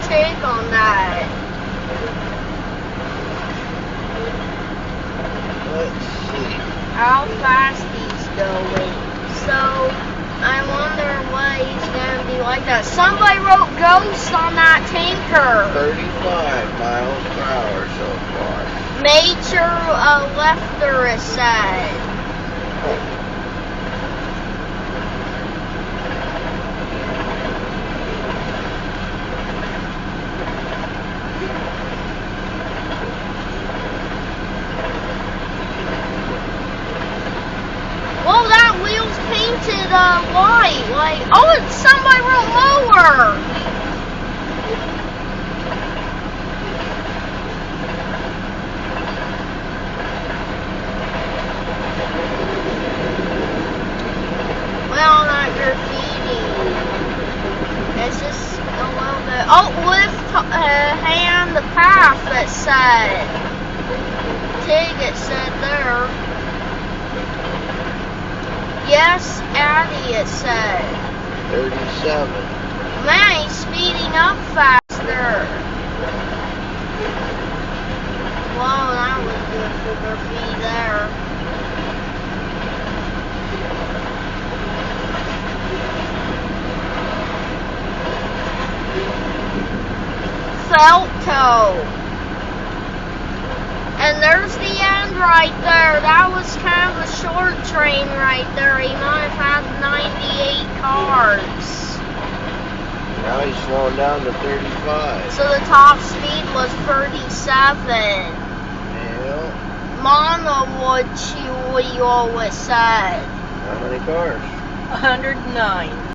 take on that? Let's see. How fast he's going. So, I wonder what he's going to be like that. Somebody wrote ghost on that tanker. 35 miles per hour so far. Major lefter is said. Whoa, that wheel's painted white. Like, oh, it's somebody wrote mower. Well, not graffiti. It's just a little bit. Oh, lift hand the path, it said. Tig, it said there. Yes, Addy, it said. 37. Man, he's speeding up faster. Whoa, that was good for graffiti there. Felt toe. And there's the end right there. That was kind of a short train right there. He might have had 98 cars. Now he's slowing down to 35. So the top speed was 37. Yeah. Mama, what you always said. How many cars? 109.